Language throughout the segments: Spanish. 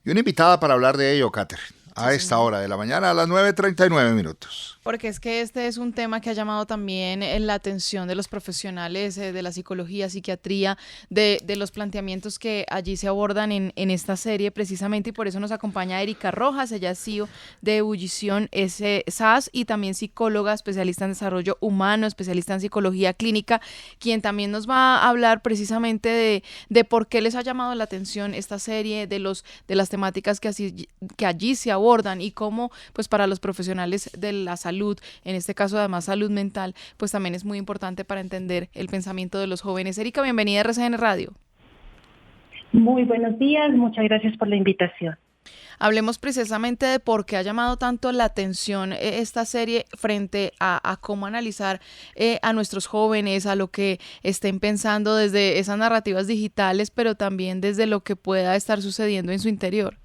y una invitada para hablar de ello, Catherine, Sí, a esta señor. hora de la mañana a las 9:39 minutos. Porque es que este es un tema que ha llamado también la atención de los profesionales de la psicología, psiquiatría, de los planteamientos que allí se abordan en esta serie precisamente, y por eso nos acompaña Erika Rojas. Ella es CEO de Ebullición SAS y también psicóloga, especialista en desarrollo humano, especialista en psicología clínica, quien también nos va a hablar precisamente de por qué les ha llamado la atención esta serie, de las temáticas que allí se abordan y cómo, pues para los profesionales de la salud, en este caso además salud mental, pues también es muy importante para entender el pensamiento de los jóvenes. Erika, bienvenida a RCN Radio. Muy buenos días, muchas gracias por la invitación. Hablemos precisamente de por qué ha llamado tanto la atención esta serie frente a cómo analizar a nuestros jóvenes, a lo que estén pensando desde esas narrativas digitales, pero también desde lo que pueda estar sucediendo en su interior.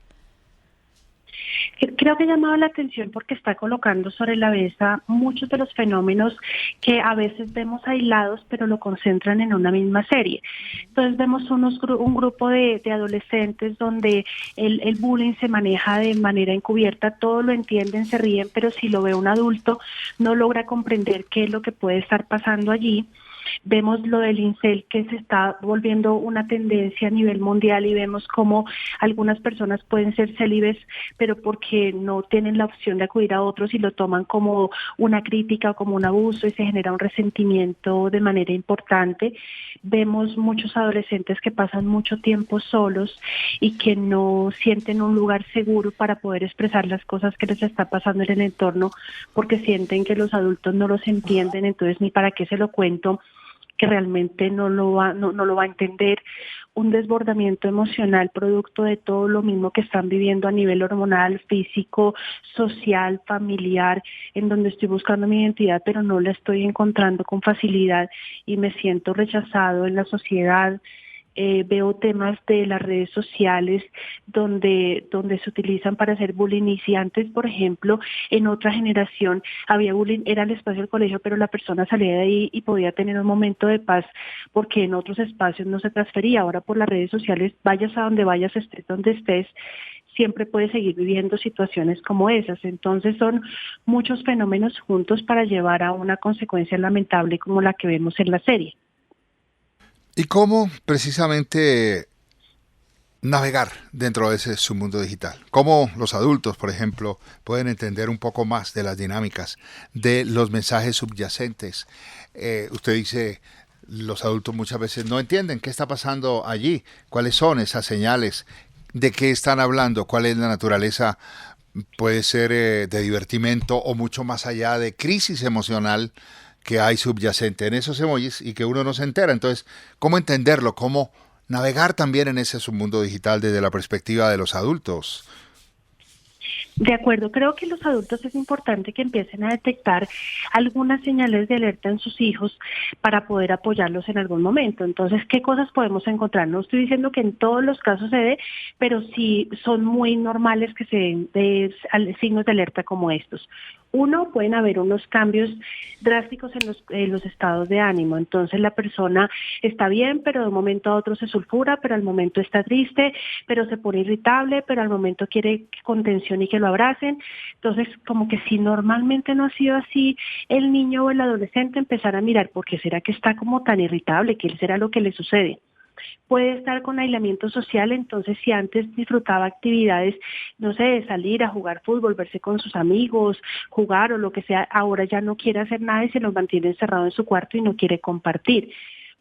Creo que ha llamado la atención porque está colocando sobre la mesa muchos de los fenómenos que a veces vemos aislados, pero lo concentran en una misma serie. Entonces vemos un grupo de adolescentes donde el bullying se maneja de manera encubierta, todo lo entienden, se ríen, pero si lo ve un adulto no logra comprender qué es lo que puede estar pasando allí. Vemos lo del incel que se está volviendo una tendencia a nivel mundial y vemos cómo algunas personas pueden ser célibes, pero porque no tienen la opción de acudir a otros y lo toman como una crítica o como un abuso y se genera un resentimiento de manera importante. Vemos muchos adolescentes que pasan mucho tiempo solos y que no sienten un lugar seguro para poder expresar las cosas que les está pasando en el entorno porque sienten que los adultos no los entienden, entonces ni para qué se lo cuento, que realmente no lo va a entender. Un desbordamiento emocional producto de todo lo mismo que están viviendo a nivel hormonal, físico, social, familiar, en donde estoy buscando mi identidad pero no la estoy encontrando con facilidad y me siento rechazado en la sociedad. Veo temas de las redes sociales donde se utilizan para hacer bullying, y si antes, por ejemplo, en otra generación había bullying, era el espacio del colegio, pero la persona salía de ahí y podía tener un momento de paz porque en otros espacios no se transfería. Ahora por las redes sociales, vayas a donde vayas, estés donde estés, siempre puedes seguir viviendo situaciones como esas. Entonces son muchos fenómenos juntos para llevar a una consecuencia lamentable como la que vemos en la serie. ¿Y cómo precisamente navegar dentro de ese submundo digital? ¿Cómo los adultos, por ejemplo, pueden entender un poco más de las dinámicas, de los mensajes subyacentes? Usted dice, los adultos muchas veces no entienden qué está pasando allí, cuáles son esas señales, de qué están hablando, cuál es la naturaleza, puede ser de divertimento o mucho más allá de crisis emocional que hay subyacente en esos emojis y que uno no se entera. Entonces, ¿cómo entenderlo? ¿Cómo navegar también en ese submundo digital desde la perspectiva de los adultos? De acuerdo, creo que los adultos es importante que empiecen a detectar algunas señales de alerta en sus hijos para poder apoyarlos en algún momento. Entonces, ¿qué cosas podemos encontrar? No estoy diciendo que en todos los casos se dé, pero sí son muy normales que se den signos de alerta como estos. Uno, pueden haber unos cambios drásticos en los estados de ánimo. Entonces la persona está bien, pero de un momento a otro se sulfura, pero al momento está triste, pero se pone irritable, pero al momento quiere contención y que lo abracen. Entonces, como que si normalmente no ha sido así, el niño o el adolescente empezar a mirar por qué será que está como tan irritable, qué será lo que le sucede. Puede estar con aislamiento social, entonces si antes disfrutaba actividades, no sé, de salir a jugar fútbol, verse con sus amigos, jugar o lo que sea, ahora ya no quiere hacer nada y se lo mantiene encerrado en su cuarto y no quiere compartir.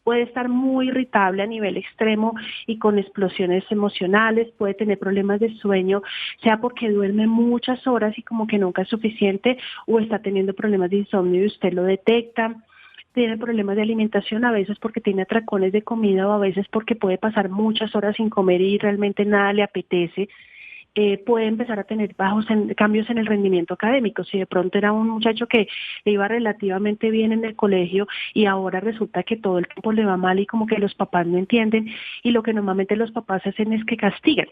Puede estar muy irritable a nivel extremo y con explosiones emocionales, puede tener problemas de sueño, sea porque duerme muchas horas y como que nunca es suficiente, o está teniendo problemas de insomnio y usted lo detecta. Tiene problemas de alimentación, a veces porque tiene atracones de comida o a veces porque puede pasar muchas horas sin comer y realmente nada le apetece. Puede empezar a tener cambios en el rendimiento académico. Si de pronto era un muchacho que le iba relativamente bien en el colegio y ahora resulta que todo el tiempo le va mal y como que los papás no entienden, y lo que normalmente los papás hacen es que castigan.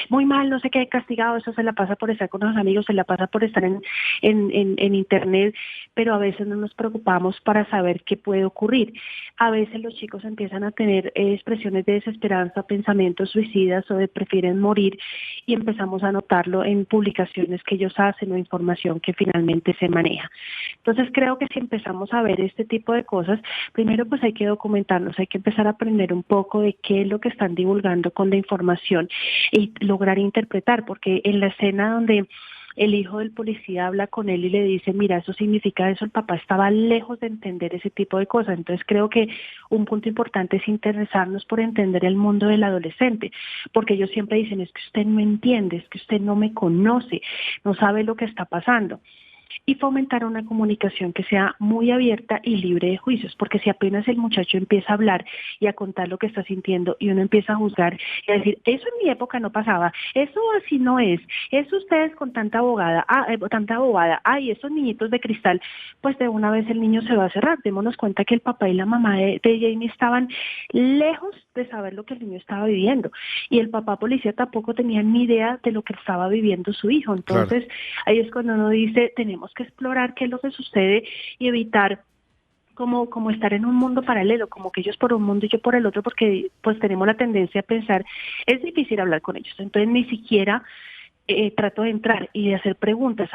muy mal, no sé qué, castigado, eso se la pasa por estar con los amigos, se la pasa por estar en internet, pero a veces no nos preocupamos para saber qué puede ocurrir. A veces los chicos empiezan a tener expresiones de desesperanza, pensamientos suicidas o de prefieren morir, y empezamos a notarlo en publicaciones que ellos hacen o información que finalmente se maneja. Entonces creo que si empezamos a ver este tipo de cosas, primero pues hay que documentarnos, hay que empezar a aprender un poco de qué es lo que están divulgando con la información y lograr interpretar, porque en la escena donde el hijo del policía habla con él y le dice, mira, eso significa eso, el papá estaba lejos de entender ese tipo de cosas. Entonces creo que un punto importante es interesarnos por entender el mundo del adolescente, porque ellos siempre dicen, es que usted no entiende, es que usted no me conoce, no sabe lo que está pasando. Y fomentar una comunicación que sea muy abierta y libre de juicios, porque si apenas el muchacho empieza a hablar y a contar lo que está sintiendo y uno empieza a juzgar y a decir, eso en mi época no pasaba, eso así no es, eso ustedes con tanta bobada, ay, esos niñitos de cristal, pues de una vez el niño se va a cerrar. Démonos cuenta que el papá y la mamá de Jamie estaban lejos de saber lo que el niño estaba viviendo, y el papá policía tampoco tenía ni idea de lo que estaba viviendo su hijo. Entonces, claro, ahí es cuando uno dice, tenemos que explorar qué es lo que sucede y evitar como estar en un mundo paralelo, como que ellos por un mundo y yo por el otro, porque pues tenemos la tendencia a pensar, es difícil hablar con ellos, entonces ni siquiera trato de entrar y de hacer preguntas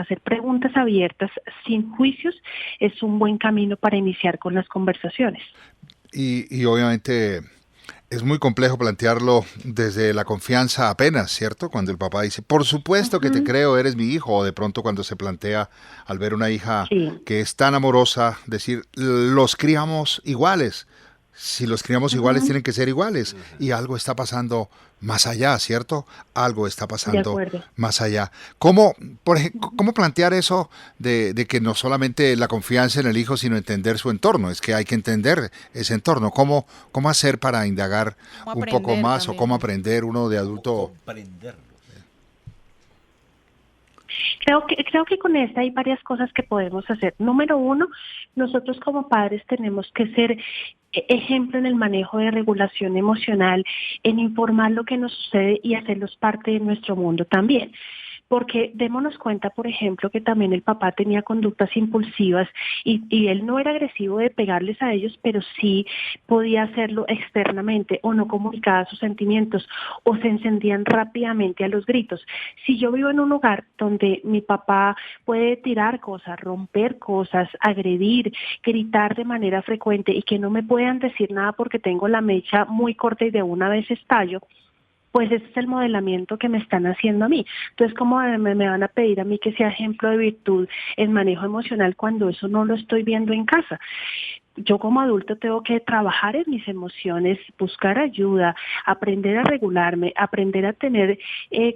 abiertas, sin juicios, es un buen camino para iniciar con las conversaciones. Y obviamente es muy complejo plantearlo desde la confianza apenas, ¿cierto? Cuando el papá dice, por supuesto que te creo, eres mi hijo, o de pronto cuando se plantea al ver una hija que es tan amorosa, decir, los criamos iguales. Si los criamos iguales, tienen que ser iguales. Y algo está pasando más allá, ¿cierto? Algo está pasando más allá. ¿Cómo plantear eso de que no solamente la confianza en el hijo, sino entender su entorno? Es que hay que entender ese entorno. ¿Cómo hacer para indagar un poco más también, o cómo aprender uno de adulto? Creo que con esta hay varias cosas que podemos hacer. Número uno, nosotros como padres tenemos que ser ejemplo en el manejo de regulación emocional, en informar lo que nos sucede y hacerlos parte de nuestro mundo también. Porque démonos cuenta, por ejemplo, que también el papá tenía conductas impulsivas y él no era agresivo de pegarles a ellos, pero sí podía hacerlo externamente o no comunicaba sus sentimientos o se encendían rápidamente a los gritos. Si yo vivo en un hogar donde mi papá puede tirar cosas, romper cosas, agredir, gritar de manera frecuente y que no me puedan decir nada porque tengo la mecha muy corta y de una vez estallo, pues ese es el modelamiento que me están haciendo a mí. Entonces, ¿cómo me van a pedir a mí que sea ejemplo de virtud en manejo emocional cuando eso no lo estoy viendo en casa? Yo como adulto tengo que trabajar en mis emociones, buscar ayuda, aprender a regularme, aprender a tener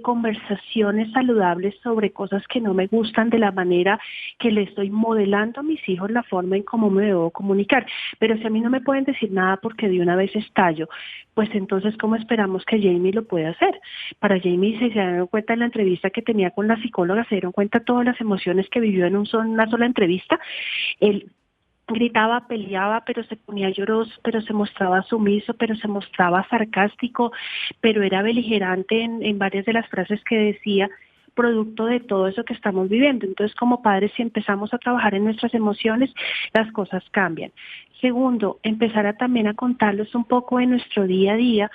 conversaciones saludables sobre cosas que no me gustan, de la manera que le estoy modelando a mis hijos la forma en cómo me debo comunicar. Pero si a mí no me pueden decir nada porque de una vez estallo, pues entonces ¿cómo esperamos que Jamie lo pueda hacer? Para Jamie, si se dieron cuenta en la entrevista que tenía con la psicóloga, se dieron cuenta todas las emociones que vivió en una sola entrevista. Él gritaba, peleaba, pero se ponía lloroso, pero se mostraba sumiso, pero se mostraba sarcástico, pero era beligerante en varias de las frases que decía, producto de todo eso que estamos viviendo. Entonces, como padres, si empezamos a trabajar en nuestras emociones, las cosas cambian. Segundo, empezar también a contarles un poco de nuestro día a día,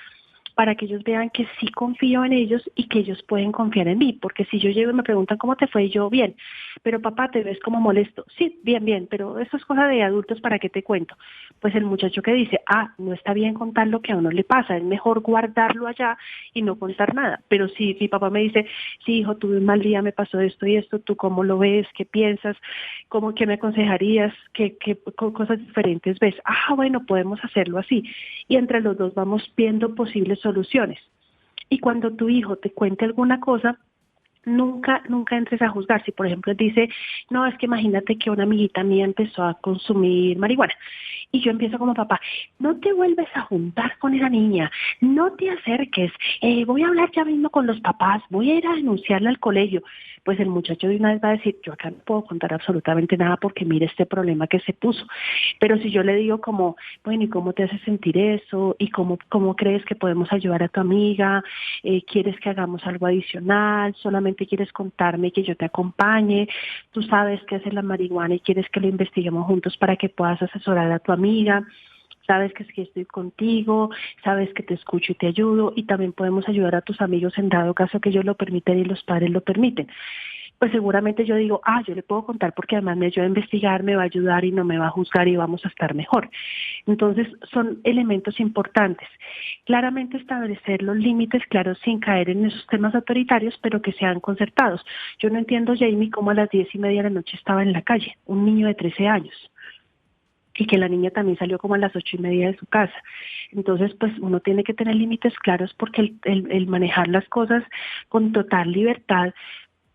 para que ellos vean que sí confío en ellos y que ellos pueden confiar en mí, porque si yo llego y me preguntan cómo te fue, y yo bien, pero papá, te ves como molesto, sí, bien, pero eso es cosa de adultos, ¿para qué te cuento? Pues el muchacho que dice, no está bien contar lo que a uno le pasa, es mejor guardarlo allá y no contar nada. Pero si mi papá me dice, sí, hijo, tuve un mal día, me pasó esto y esto, ¿tú cómo lo ves? ¿Qué piensas? ¿Qué me aconsejarías? ¿Qué cosas diferentes ves? Bueno, podemos hacerlo así. Y entre los dos vamos viendo posibles soluciones. Y cuando tu hijo te cuente alguna cosa, nunca entres a juzgar. Si, por ejemplo, él dice, no, es que imagínate que una amiguita mía empezó a consumir marihuana. Y yo empiezo como papá, no te vuelves a juntar con esa niña, no te acerques, voy a hablar ya mismo con los papás, voy a ir a denunciarla al colegio. Pues el muchacho de una vez va a decir, yo acá no puedo contar absolutamente nada porque mire este problema que se puso. Pero si yo le digo como, bueno, ¿y cómo te hace sentir eso? ¿Y cómo crees que podemos ayudar a tu amiga? ¿Quieres que hagamos algo adicional? ¿Solamente quieres contarme que yo te acompañe? ¿Tú sabes qué hace la marihuana y quieres que lo investiguemos juntos para que puedas asesorar a tu amiga? Sabes que sí estoy contigo, sabes que te escucho y te ayudo, y también podemos ayudar a tus amigos en dado caso que ellos lo permiten y los padres lo permiten. Pues seguramente yo digo, yo le puedo contar porque además me ayuda a investigar, me va a ayudar y no me va a juzgar y vamos a estar mejor. Entonces son elementos importantes. Claramente establecer los límites claros sin caer en esos temas autoritarios, pero que sean concertados. Yo no entiendo, Jamie, cómo a las 10:30 p.m. estaba en la calle, un niño de 13 años. Y que la niña también salió como a las 8:30 de su casa. Entonces, pues uno tiene que tener límites claros porque el manejar las cosas con total libertad,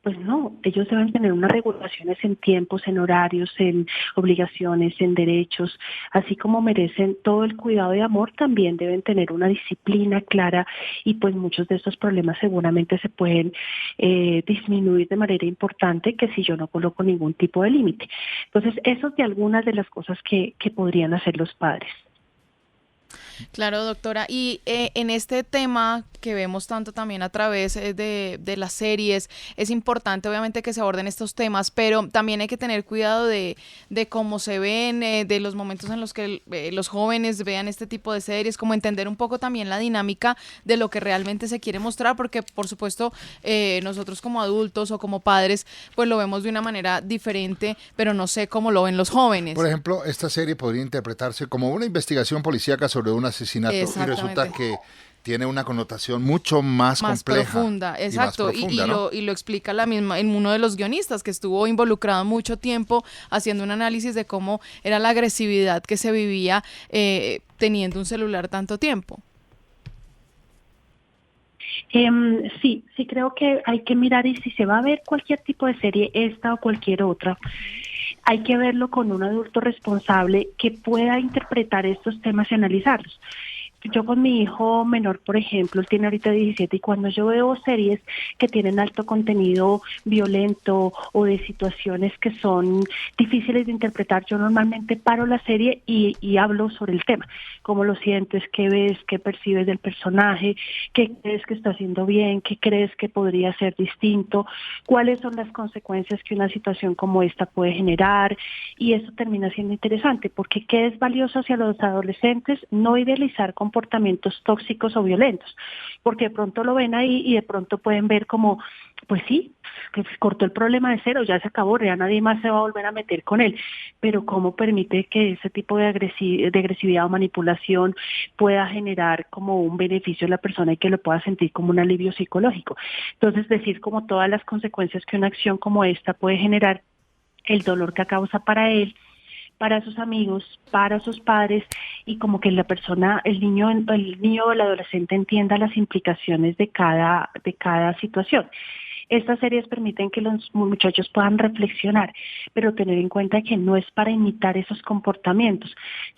pues no, ellos deben tener unas regulaciones en tiempos, en horarios, en obligaciones, en derechos, así como merecen todo el cuidado y amor, también deben tener una disciplina clara y pues muchos de estos problemas seguramente se pueden disminuir de manera importante que si yo no coloco ningún tipo de límite. Entonces, eso es de algunas de las cosas que podrían hacer los padres. Claro, doctora. Y en este tema que vemos tanto también a través de las series, es importante obviamente que se aborden estos temas, pero también hay que tener cuidado de cómo se ven, de los momentos en los que los jóvenes vean este tipo de series, como entender un poco también la dinámica de lo que realmente se quiere mostrar, porque por supuesto nosotros como adultos o como padres pues lo vemos de una manera diferente, pero no sé cómo lo ven los jóvenes. Por ejemplo, esta serie podría interpretarse como una investigación policíaca sobre un asesinato y resulta que tiene una connotación mucho más compleja, profunda, exacto, y más profunda, ¿no? y lo explica la misma en uno de los guionistas que estuvo involucrado mucho tiempo haciendo un análisis de cómo era la agresividad que se vivía teniendo un celular tanto tiempo. Sí creo que hay que mirar, y si se va a ver cualquier tipo de serie, esta o cualquier otra, hay que verlo con un adulto responsable que pueda interpretar estos temas y analizarlos. Yo con mi hijo menor, por ejemplo, él tiene ahorita 17, y cuando yo veo series que tienen alto contenido violento o de situaciones que son difíciles de interpretar, yo normalmente paro la serie y hablo sobre el tema. ¿Cómo lo sientes? ¿Qué ves? ¿Qué percibes del personaje? ¿Qué crees que está haciendo bien? ¿Qué crees que podría ser distinto? ¿Cuáles son las consecuencias que una situación como esta puede generar? Y eso termina siendo interesante, porque ¿qué es valioso hacia los adolescentes? No idealizar comportamientos tóxicos o violentos, porque de pronto lo ven ahí y de pronto pueden ver como, pues sí, que cortó el problema de cero, ya se acabó, ya nadie más se va a volver a meter con él, pero cómo permite que ese tipo de agresividad o manipulación pueda generar como un beneficio a la persona y que lo pueda sentir como un alivio psicológico. Entonces, decir como todas las consecuencias que una acción como esta puede generar, el dolor que causa para él, para sus amigos, para sus padres, y como que la persona, el niño o el adolescente entienda las implicaciones de cada situación. Estas series permiten que los muchachos puedan reflexionar, pero tener en cuenta que no es para imitar esos comportamientos,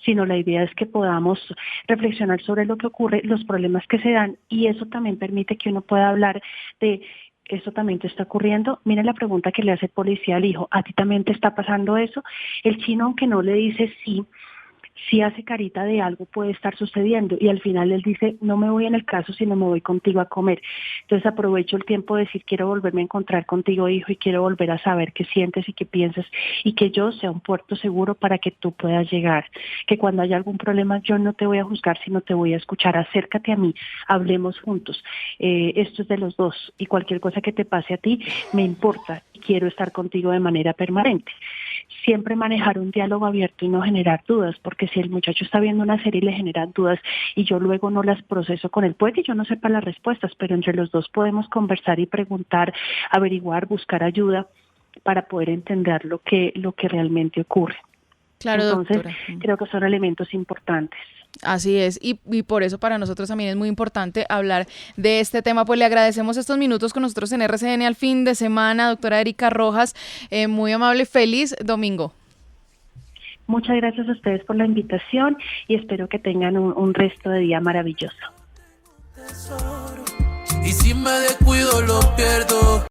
sino la idea es que podamos reflexionar sobre lo que ocurre, los problemas que se dan, y eso también permite que uno pueda hablar de esto también te está ocurriendo. Mira la pregunta que le hace el policía al hijo, ¿a ti también te está pasando eso? El chino, aunque no le dice sí hace carita de algo puede estar sucediendo, y al final él dice, no me voy en el caso, sino me voy contigo a comer. Entonces aprovecho el tiempo de decir, quiero volverme a encontrar contigo, hijo, y quiero volver a saber qué sientes y qué piensas, y que yo sea un puerto seguro para que tú puedas llegar, que cuando haya algún problema yo no te voy a juzgar, sino te voy a escuchar, acércate a mí, hablemos juntos, esto es de los dos, y cualquier cosa que te pase a ti me importa y quiero estar contigo de manera permanente. Siempre manejar un diálogo abierto y no generar dudas, porque si el muchacho está viendo una serie y le generan dudas y yo luego no las proceso con él, puede que yo no sepa las respuestas, pero entre los dos podemos conversar y preguntar, averiguar, buscar ayuda para poder entender lo que realmente ocurre. Claro, Entonces, doctora. creo que son elementos importantes. Así es, y por eso para nosotros también es muy importante hablar de este tema. Pues le agradecemos estos minutos con nosotros en RCN al fin de semana, doctora Erika Rojas, muy amable, feliz domingo. Muchas gracias a ustedes por la invitación y espero que tengan un resto de día maravilloso. Y si me descuido lo pierdo.